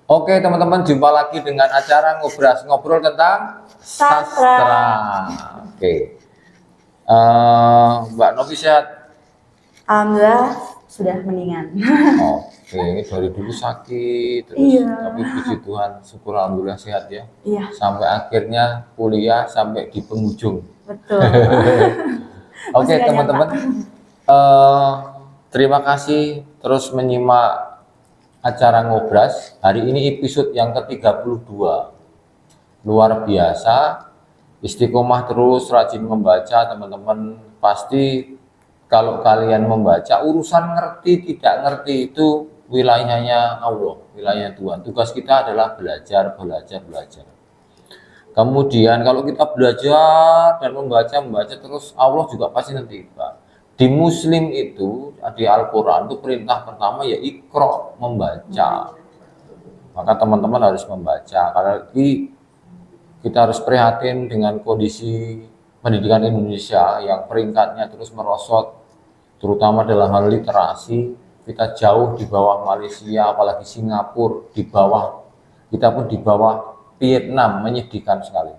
Oke teman-teman, jumpa lagi dengan acara ngobrol tentang sastra. Oke, Mbak Novi sehat? Alhamdulillah sudah mendingan. Oke, ini dari dulu sakit terus, Iya. tapi puji Tuhan, syukur alhamdulillah sehat ya. Iya, Sampai akhirnya kuliah sampai di penghujung. betul. Oke Masih gak nyangka. teman-teman, terima kasih terus menyimak acara Ngobras. Hari ini episode yang ke-32. Luar biasa, istiqomah terus, rajin membaca teman-teman. Pasti kalau kalian membaca, urusan ngerti tidak ngerti itu wilayahnya Allah, wilayahnya Tuhan. Tugas kita adalah belajar. Kemudian kalau kita belajar dan membaca terus, Allah juga pasti nanti tiba. Di Muslim itu, di Al-Quran itu perintah pertama ya Iqra, membaca. Maka teman-teman harus membaca, karena kita harus prihatin dengan kondisi pendidikan Indonesia yang peringkatnya terus merosot, terutama dalam hal literasi. Kita jauh di bawah Malaysia, apalagi Singapura, kita pun di bawah Vietnam, menyedihkan sekali.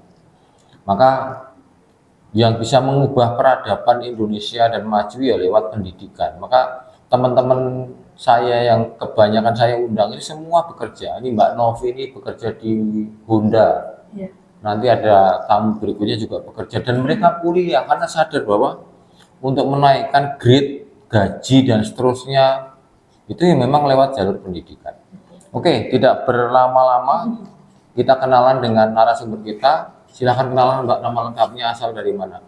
Maka yang bisa mengubah peradaban Indonesia dan maju ya lewat pendidikan. Maka teman-teman saya yang kebanyakan saya undang ini semua bekerja. Ini Mbak Novi ini bekerja di Honda. Iya. Nanti ada tamu berikutnya juga bekerja, dan mereka kuliah karena sadar bahwa untuk menaikkan grade, gaji dan seterusnya itu ya memang lewat jalur pendidikan. Oke, tidak berlama-lama kita kenalan dengan narasumber kita. Silahkan kenalan Mbak, nama lengkapnya, asal dari mana?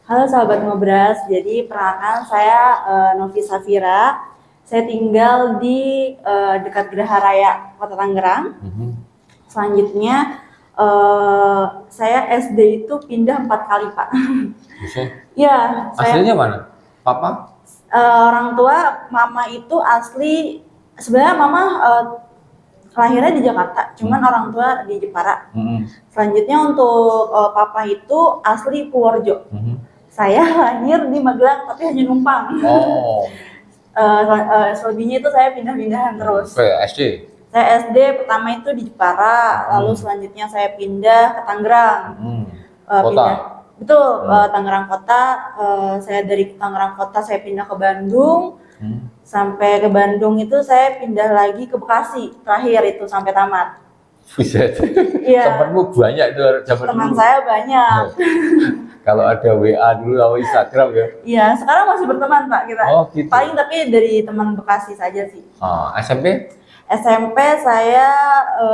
Halo sahabat Ngobras, jadi perkenalkan saya Novi Safira. Saya tinggal di dekat Geraha Raya, Kota Tangerang. Selanjutnya saya SD itu pindah 4 kali, Pak. Bisa? Iya, Aslinya mana? Papa? orang tua mama itu asli, sebenarnya mama lahirnya di Jakarta, cuman orang tua di Jepara. Selanjutnya untuk papa itu asli Purworejo. Saya lahir di Magelang tapi hanya numpang. Oh. Selebihnya itu saya pindah-pindahan terus. Oke, SD. Saya SD pertama itu di Jepara, lalu selanjutnya saya pindah ke Tangerang. Kota. Betul, Tangerang Kota. Saya dari Tangerang Kota saya pindah ke Bandung. Sampai ke Bandung itu saya pindah lagi ke Bekasi. Terakhir itu sampai tamat. Buset. Iya. Temenmu banyak itu zaman Teman dulu. saya banyak. Kalau ada WA dulu atau Instagram ya. Iya, sekarang masih berteman Pak kita. Oh, gitu. Paling tapi dari teman Bekasi saja sih. SMP? SMP saya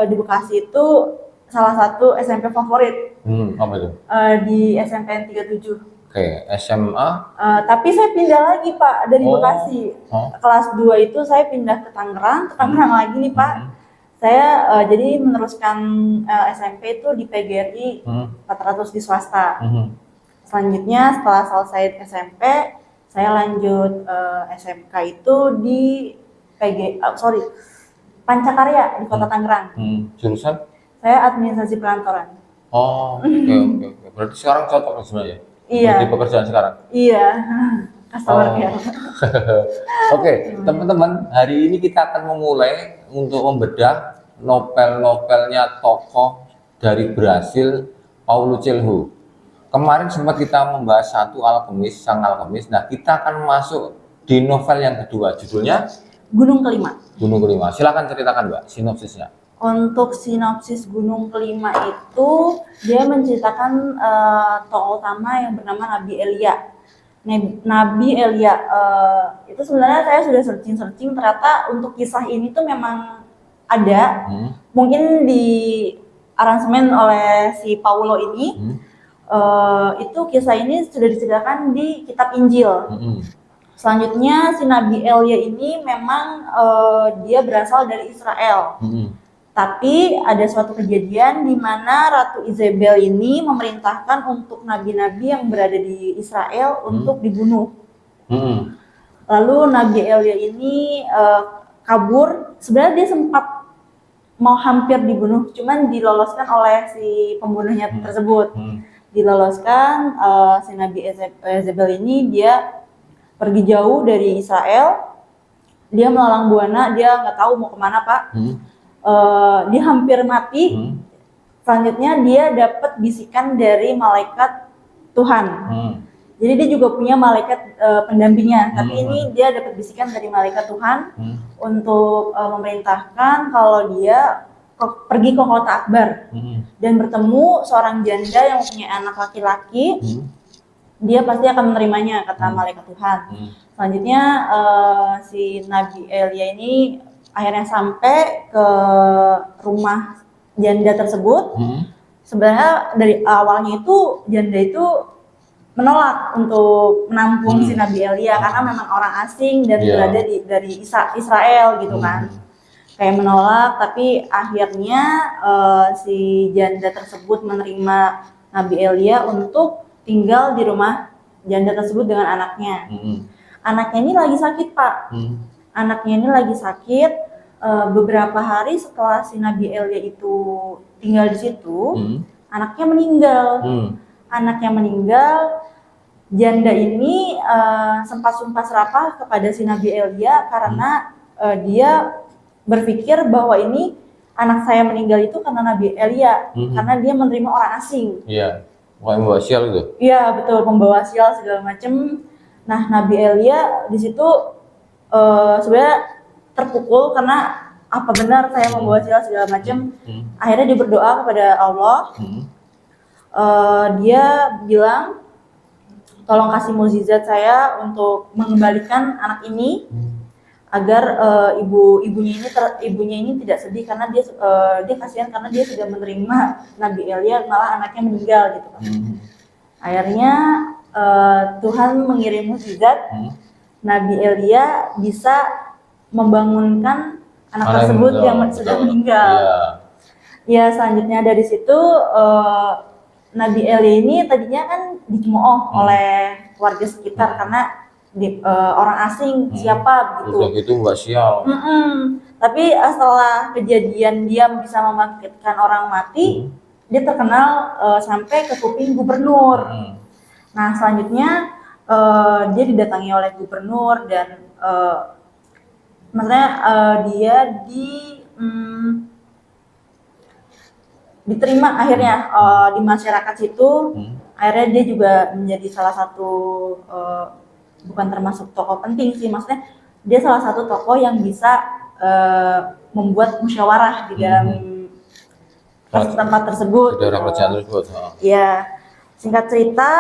di Bekasi itu salah satu SMP favorit. Apa itu? Di SMPN 37. Oke, SMA? Tapi saya pindah lagi Pak dari Bekasi. Kelas 2 itu saya pindah ke Tangerang lagi nih Pak. Saya jadi meneruskan SMP itu di PGRI 400 di swasta. Selanjutnya setelah selesai SMP, saya lanjut SMK itu di Pancakarya di Kota Tangerang. Jurusan? Saya administrasi perkantoran. Oh, oke. Berarti sekarang cocok sebenarnya? Iya. Di pekerjaan sekarang? Iya. Customer care. Oke, teman-teman, hari ini kita akan memulai untuk membedah novel-novelnya tokoh dari Brasil, Paulo Coelho. Kemarin sempat kita membahas Sang Alkemis. Nah, kita akan masuk di novel yang kedua, judulnya Gunung Kelima. Gunung Kelima. Silakan ceritakan, Mbak, sinopsisnya. Untuk sinopsis Gunung Kelima itu dia menceritakan tokoh utama yang bernama Nabi Elia. Nabi Elia itu sebenarnya saya sudah searching ternyata untuk kisah ini tuh memang ada. Mungkin di aransemen oleh si Paulo ini itu kisah ini sudah diceritakan di kitab Injil. Selanjutnya si Nabi Elia ini memang dia berasal dari Israel. Tapi ada suatu kejadian di mana Ratu Isabel ini memerintahkan untuk nabi-nabi yang berada di Israel untuk dibunuh. Lalu Nabi Elia ini kabur. Sebenarnya dia sempat mau hampir dibunuh, cuman diloloskan oleh si pembunuhnya tersebut. Diloloskan, si Nabi Isabel ini dia pergi jauh dari Israel. Dia melalang buana, dia nggak tahu mau kemana Pak. dia hampir mati. Selanjutnya dia dapat bisikan dari malaikat Tuhan. Jadi dia juga punya malaikat pendampingnya, tapi ini dia dapat bisikan dari malaikat Tuhan untuk memerintahkan kalau dia pergi ke kota Akbar dan bertemu seorang janda yang punya anak laki-laki. Dia pasti akan menerimanya, kata malaikat Tuhan. Selanjutnya si Nabi Elia ini akhirnya sampai ke rumah janda tersebut. Sebenarnya dari awalnya itu janda itu menolak untuk menampung si Nabi Elia karena memang orang asing dan berada dari Israel gitu kan. Kayak menolak, tapi akhirnya si janda tersebut menerima Nabi Elia untuk tinggal di rumah janda tersebut dengan anaknya. Anaknya ini lagi sakit, Pak. Anaknya ini lagi sakit. Beberapa hari setelah si Nabi Elia itu tinggal di situ, anaknya meninggal. Anaknya meninggal. Janda ini sempat sumpah serapah kepada si Nabi Elia karena dia berpikir bahwa ini anak saya meninggal itu karena Nabi Elia, karena dia menerima orang asing. Iya, pembawa sial itu. Iya betul, pembawa sial segala macam. Nah Nabi Elia di situ sebenarnya terpukul karena apa benar saya membawa sial segala macam. Akhirnya dia berdoa kepada Allah. Dia bilang, tolong kasih mukjizat saya untuk mengembalikan anak ini agar ibunya ini tidak sedih karena dia kasihan karena dia sudah menerima Nabi Elia malah anaknya meninggal gitu kan. Akhirnya Tuhan mengirim mukjizat, Nabi Elia bisa membangunkan anak tersebut yang sudah meninggal. Ya selanjutnya dari situ Nabi Elia ini tadinya kan dicemooh oleh warga sekitar karena orang asing siapa gitu. Udah gitu nggak sial. Tapi setelah kejadian dia bisa membangkitkan orang mati, dia terkenal sampai ke kuping gubernur. Nah selanjutnya dia didatangi oleh gubernur dan maksudnya dia diterima akhirnya di masyarakat situ. Akhirnya dia juga menjadi salah satu bukan termasuk tokoh penting sih, maksudnya dia salah satu tokoh yang bisa membuat musyawarah di dalam tempat tersebut. Di daerah kerajaan tersebut. Ya, singkat cerita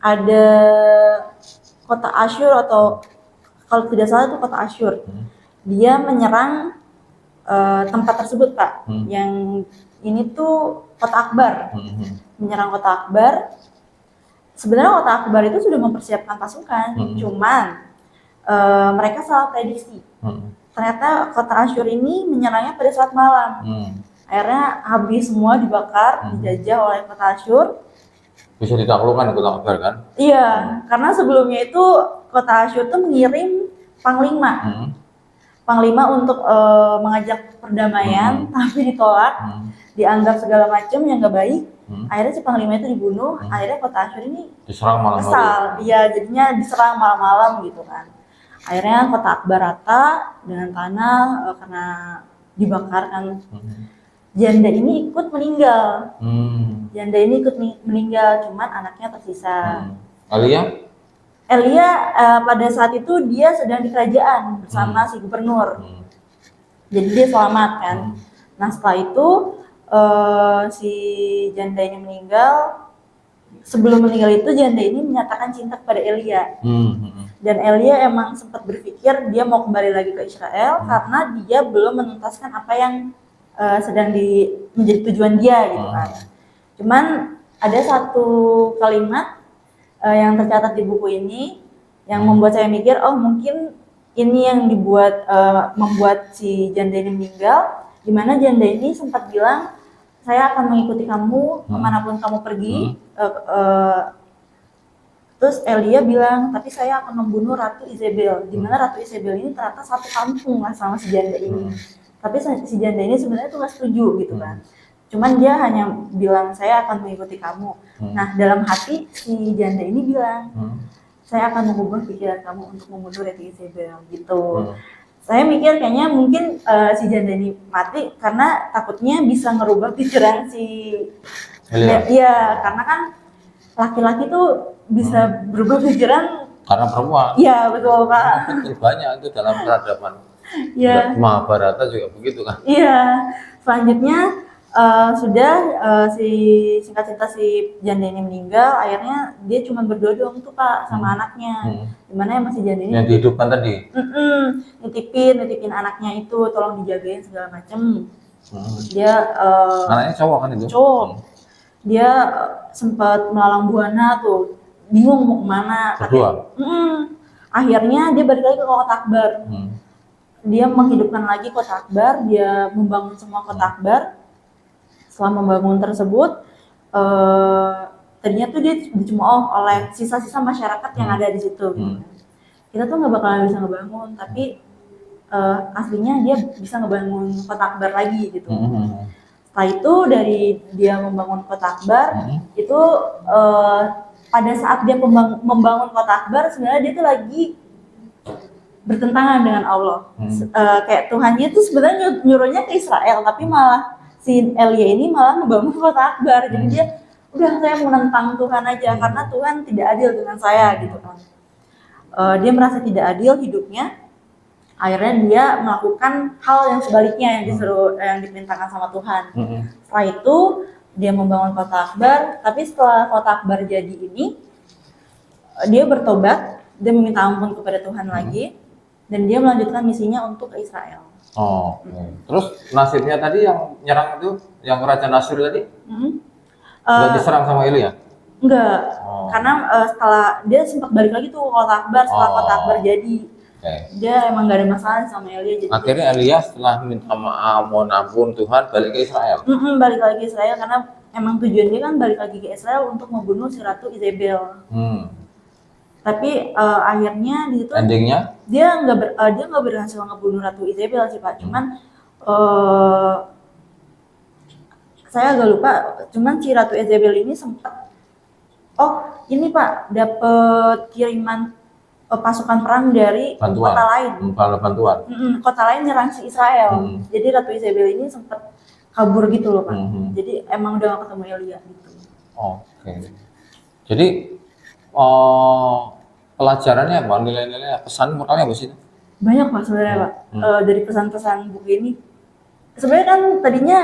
ada kota Asyur atau kalau tidak salah itu kota Asyur. Dia menyerang tempat tersebut, Pak. Yang ini tuh kota Akbar. Menyerang kota Akbar. Sebenarnya kota Akbar itu sudah mempersiapkan pasukan, cuman mereka salah prediksi. Ternyata kota Asyur ini menyerangnya pada saat malam. Akhirnya habis semua dibakar, dijajah oleh kota Asyur. Bisa ditaklukkan kota Akbar kan? Iya, karena sebelumnya itu kota Asyur tuh mengirim panglima. Panglima untuk mengajak perdamaian, tapi ditolak, dianggap segala macam yang gak baik. Akhirnya si panglima itu dibunuh. Akhirnya kota Asyur ini diserang malam-malam. Iya, jadinya diserang malam-malam gitu kan. Akhirnya kota Akbar rata dengan tanah karena dibakar kan. Janda ini ikut meninggal. Janda ini ikut meninggal, cuman anaknya tersisa. Elia pada saat itu dia sedang di kerajaan bersama si gubernur. Jadi dia selamat kan. Nah setelah itu si janda ini meninggal. Sebelum meninggal itu janda ini menyatakan cinta kepada Elia. Dan Elia emang sempat berpikir dia mau kembali lagi ke Israel karena dia belum menuntaskan apa yang sedang menjadi tujuan dia gitu kan. Cuman ada satu kalimat yang tercatat di buku ini yang membuat saya mikir, oh mungkin ini yang membuat si janda ini meninggal, di mana janda ini sempat bilang, saya akan mengikuti kamu kemanapun kamu pergi. Terus Elia bilang, tapi saya akan membunuh Ratu Izebel, di mana Ratu Izebel ini ternyata satu kampung lah sama si janda ini. Tapi si janda ini sebenarnya tuh nggak setuju gitu kan. Cuman dia hanya bilang saya akan mengikuti kamu. Nah dalam hati si janda ini bilang, saya akan mengubah pikiran kamu untuk membunuh Ratu Izebel gitu. Saya mikir kayaknya mungkin si janda ini mati karena takutnya bisa ngerubah pikiran si Elia. Iya, karena kan laki-laki tuh bisa berubah pikiran. Karena perempuan. Iya, betul Pak. Betul, banyak itu dalam peradaban. Iya. Mahabharata juga begitu kan. Iya. Selanjutnya sudah si singkat cerita si janda ini meninggal, akhirnya dia cuma berdua doang tuh Pak sama anaknya. Dimana yang masih janda ini Yang dihidupkan tadi. nitipin anaknya itu tolong dijagain segala macem. Dia Anaknya cowok kan itu? cowok. Dia sempat melalang buana tuh, bingung mau kemana. Berdua? Akhirnya dia balik lagi ke kota Akbar. Dia menghidupkan lagi kota Akbar, dia membangun semua kota Akbar. Setelah membangun tersebut, tadinya tuh dia dicemooh oleh sisa-sisa masyarakat yang ada di situ. Kita tuh nggak bakalan bisa ngebangun, tapi aslinya dia bisa ngebangun kota Akbar lagi gitu. Setelah itu dari dia membangun kota Akbar, itu pada saat dia membangun kota Akbar, sebenarnya dia tuh lagi bertentangan dengan Allah. Kayak Tuhannya tuh sebenarnya nyuruhnya ke Israel, tapi malah si Elia ini malah ngebangun kota Akbar. Jadi dia udah saya menentang Tuhan aja karena Tuhan tidak adil dengan saya gitu kan. Dia merasa tidak adil hidupnya. Akhirnya dia melakukan hal yang sebaliknya yang diperintahkan sama Tuhan. Setelah itu dia membangun kota Akbar, tapi setelah kota Akbar jadi ini, dia bertobat, dia meminta ampun kepada Tuhan lagi, dan dia melanjutkan misinya untuk ke Israel. Terus nasibnya tadi yang nyerang itu, yang Raja Nasir tadi, nggak diserang sama Elia? Enggak, karena setelah dia sempat balik lagi tuh ke kota Akbar, setelah kota Akbar jadi. Dia emang gak ada masalah sama Elia. Jadi akhirnya Elia setelah minta maaf, mohon ampun Tuhan, balik ke Israel. Balik lagi ke Israel karena emang tujuan dia kan balik lagi ke Israel untuk membunuh si Ratu Izebel. Tapi akhirnya di situ endingnya dia nggak berhasil ngebunuh Ratu Izebel sih Pak. Cuman saya agak lupa. Cuman si Ratu Izebel ini sempat ini Pak dapet kiriman pasukan perang dari kota lain. Bantuan. Kota lain nyerang si Israel. Jadi Ratu Izebel ini sempat kabur gitu loh Pak. Jadi emang udah gak ketemu Elia gitu. Jadi pelajarannya apa? Nilai-nilai pesan moralnya apa sih? Banyak Pak sebenarnya Pak. Dari pesan-pesan buku ini. Sebenarnya kan tadinya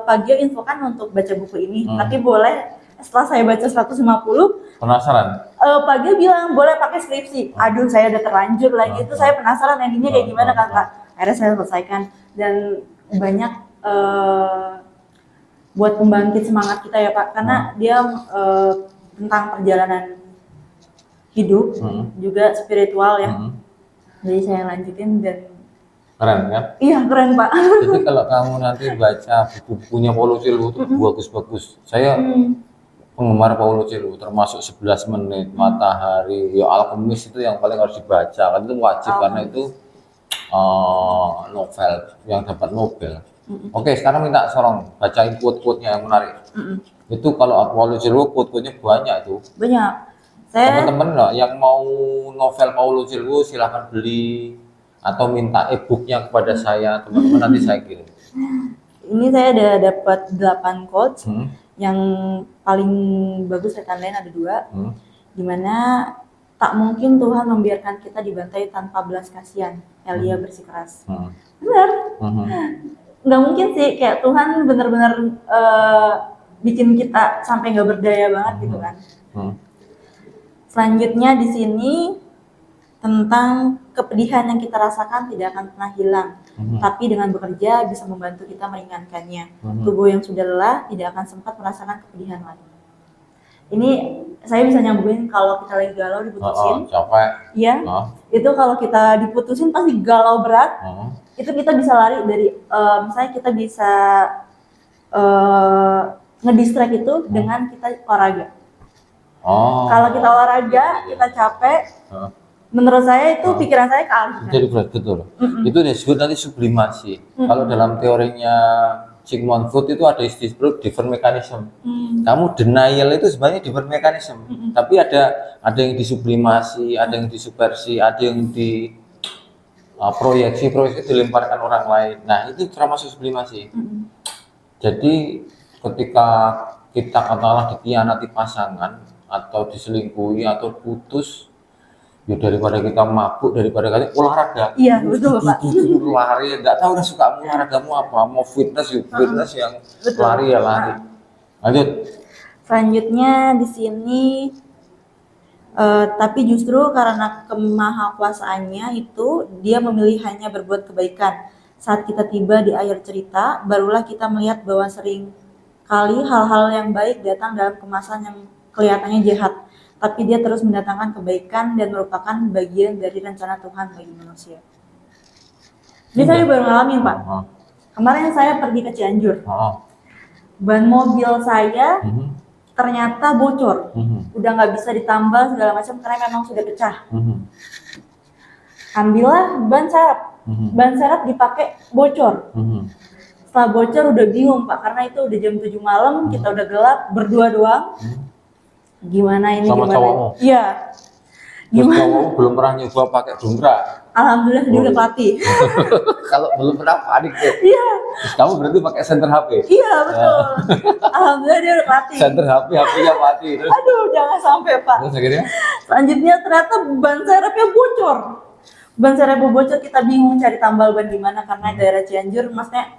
Pak Gio infokan untuk baca buku ini, tapi boleh setelah saya baca 150 penasaran. Pak Gio bilang boleh pakai skripsi. Aduh saya udah terlanjur lagi itu saya penasaran endingnya kayak gimana kan Kak. Akhirnya saya selesaikan dan banyak buat pembangkit semangat kita ya Pak karena dia tentang perjalanan hidup juga spiritual ya. Jadi saya lanjutin dan keren kan? Iya keren Pak. Jadi kalau kamu nanti baca buku-bukunya Paulo Coelho itu bagus-bagus. Saya penggemar Paulo Coelho termasuk 11 menit, Matahari, ya Alkemis itu yang paling harus dibaca kan itu wajib karena itu novel yang dapat Nobel. Oke, sekarang minta sorong bacain quote-quote-nya yang menarik. Itu kalau Paulo Coelho quote-quote-nya banyak itu. Banyak. Teman-teman yang mau novel Paulo Coelho silahkan beli atau minta e-booknya kepada saya, teman-teman nanti saya kirim. Ini saya ada dapat 8 quotes. Yang paling bagus saya tandain ada 2, dimana tak mungkin Tuhan membiarkan kita dibantai tanpa belas kasihan. Elia bersikeras. Benar. Nggak mungkin sih kayak Tuhan benar-benar bikin kita sampai nggak berdaya banget gitu kan. Selanjutnya di sini tentang kepedihan yang kita rasakan tidak akan pernah hilang, tapi dengan bekerja bisa membantu kita meringankannya. Tubuh yang sudah lelah tidak akan sempat merasakan kepedihan lagi. Ini saya bisa nyambungin kalau kita lagi galau diputusin. Capek. Iya. Itu kalau kita diputusin pasti galau berat. Itu kita bisa lari dari misalnya kita bisa ngedistract itu dengan kita olahraga. Kalau kita olahraga, kita capek. Menurut saya itu pikiran saya kealihkan. Jadi betul. Itu disebut nanti sublimasi. Kalau dalam teorinya Sigmund Freud itu ada istilah different mechanism. Kamu denial itu sebenarnya different mechanism. Tapi ada yang disublimasi, ada yang disubversi, ada yang di proyeksi dilemparkan orang lain. Nah, itu termasuk sublimasi. Jadi ketika kita katakanlah dikhianati pasangan atau diselingkuhi atau putus, ya daripada kita mabuk, daripada kita olahraga. Iya, betul, Pak. Lari, nggak tahu udah suka olahragamu apa, mau fitness yuk fitness, yang Betul. lari ya lari. Lanjut. Selanjutnya di sini tapi justru karena kemahakuasaannya itu dia memilih hanya berbuat kebaikan. Saat kita tiba di akhir cerita, barulah kita melihat bahwa sering kali hal-hal yang baik datang dalam kemasan yang kelihatannya jahat, tapi dia terus mendatangkan kebaikan dan merupakan bagian dari rencana Tuhan bagi manusia. Ini saya baru ngalamin, Pak. Kemarin saya pergi ke Cianjur. Ban mobil saya ternyata bocor, udah nggak bisa ditambal segala macam karena memang sudah pecah. Ambillah ban serep dipakai bocor. Setelah bocor udah bingung, Pak, karena itu udah jam 7 malam, kita udah gelap, berdua doang. Gimana ini? Sama gimana? cowokmu? Iya. Terus cowokmu belum pernah nyoba pakai dompra? Alhamdulillah dia udah pelatih. Kalau belum pernah panik tuh. Iya. Terus kamu berarti pakai senter HP? Iya, betul. Alhamdulillah dia udah pelatih. Senter HP-nya mati. Terus Aduh, jangan sampai, Pak. akhirnya? Selanjutnya ternyata ban serepnya bocor. Ban serepnya bocor, kita bingung cari tambal ban di mana karena daerah Cianjur, maksudnya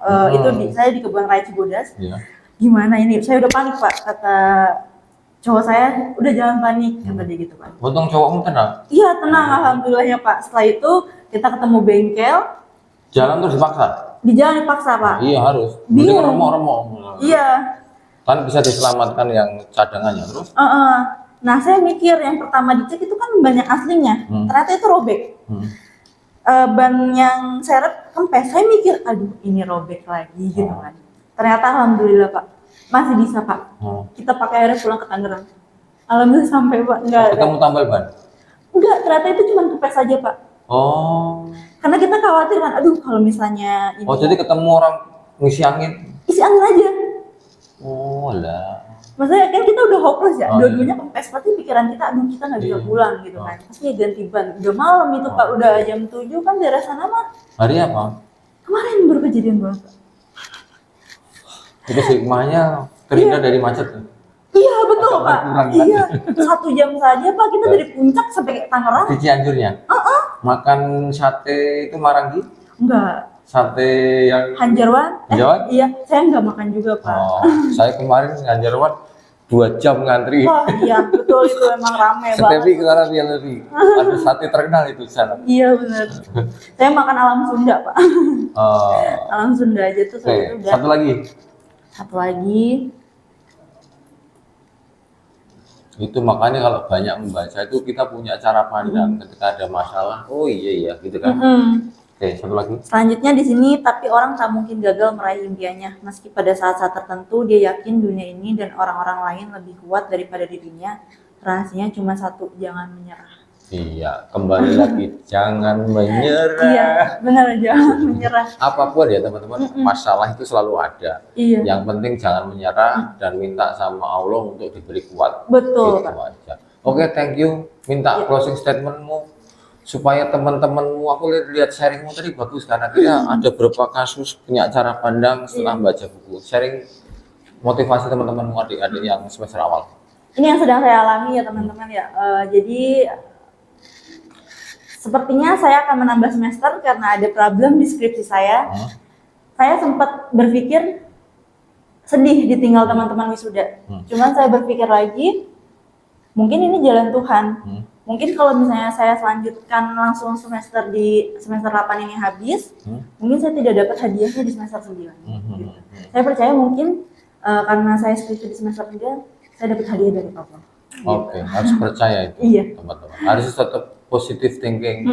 saya di Kebun Raya Cibodas. Iya. Gimana ini? Saya udah panik, Pak. Kata cowok saya, udah jangan panik, kata dia gitu, Pak. Untung cowokmu tenang. Iya, tenang, alhamdulillahnya, Pak. Setelah itu kita ketemu bengkel, Jalan terus dipaksa? di jalan dipaksa, Pak. Iya harus. Bingung. Mending remok-remok. Iya. Kan bisa diselamatkan yang cadangannya terus. Nah, saya mikir yang pertama dicek itu kan banyak aslinya. Ternyata itu robek. Ban yang seret kempes. Saya mikir, aduh ini robek lagi gitu kan. Ternyata alhamdulillah, Pak. Masih bisa, Pak. Kita pakai airnya pulang ke Tangerang. Alhamdulillah sampai, Pak. Enggak ada. Ketemu tambal ban? Enggak, ternyata itu cuma kempes aja, Pak. Oh. Karena kita khawatir kan, aduh kalau misalnya ini Oh, jadi ketemu orang ngisi angin? isi angin aja. Oh lah. Maksudnya kan kita udah hopeless ya, Oh, dua-duanya kempes, pasti pikiran kita, aduh kita nggak bisa Iya. pulang gitu kan. Pasti ya ganti ban. Udah malam itu, Pak, udah jam 7 kan daerah sana mah. Hari apa? Kemarin baru kejadian banget, Pak. Itu hikmahnya terhindar dari macet. Iya betul, Agak Pak. berkurang, kan? Iya, 1 jam saja, Pak, kita dari puncak sampai ke Tangerang. Di Cianjurnya? Makan sate itu Marangi? Enggak. Sate yang Hanjarwan? Hanjarwan? Iya, saya nggak makan juga, Pak. Oh, saya kemarin Hanjarwan 2 jam ngantri. Wah, iya betul, itu emang rame Stepi banget. ke arah Rialeri. Ada sate terkenal itu di sana. Iya benar. Saya makan alam Sunda, Pak. Oh, Alam Sunda aja tuh oke. itu udah. Satu lagi. Satu lagi. Itu makanya kalau banyak membaca itu kita punya cara pandang ketika ada masalah. Oh iya gitu kan. Oke, satu lagi. Selanjutnya di sini, tapi orang tak mungkin gagal meraih impiannya, meski pada saat-saat tertentu dia yakin dunia ini dan orang-orang lain lebih kuat daripada dirinya. Rahasianya cuma satu, jangan menyerah. Iya, kembali lagi jangan menyerah. Iya, benar, jangan menyerah. Apapun ya teman-teman, masalah itu selalu ada. Iya, Yang penting jangan menyerah dan minta sama Allah untuk diberi kuat. betul, Itu Pak. aja. Oke, thank you. Minta closing statementmu supaya teman-temanmu, aku lihat sharingmu tadi bagus karena kita ada beberapa kasus punya cara pandang setelah baca buku. Sharing motivasi teman-temanmu adik-adik yang semester awal. Ini yang sedang saya alami ya teman-teman ya. Jadi sepertinya saya akan menambah semester karena ada problem di skripsi saya. Saya sempat berpikir sedih ditinggal teman-teman wisuda. Cuman saya berpikir lagi, mungkin ini jalan Tuhan. Mungkin kalau misalnya saya selanjutkan langsung semester 8 ini habis, mungkin saya tidak dapat hadiahnya di semester 9. Gitu. Saya percaya mungkin karena saya skripsi di semester 9, saya dapat hadiah dari Allah. Oke, harus percaya itu Iya. teman-teman. Harus tetap positive thinking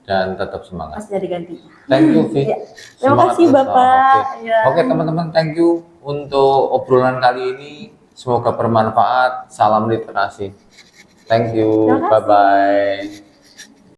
dan tetap semangat. Pasti ada ganti. Thank you, Vi. Ya. Terima Semangat kasih, terus. Bapak. Oke. Ya. Oke, teman-teman, thank you untuk obrolan kali ini. Semoga bermanfaat. Salam literasi. Thank you. Terima kasih. Bye-bye.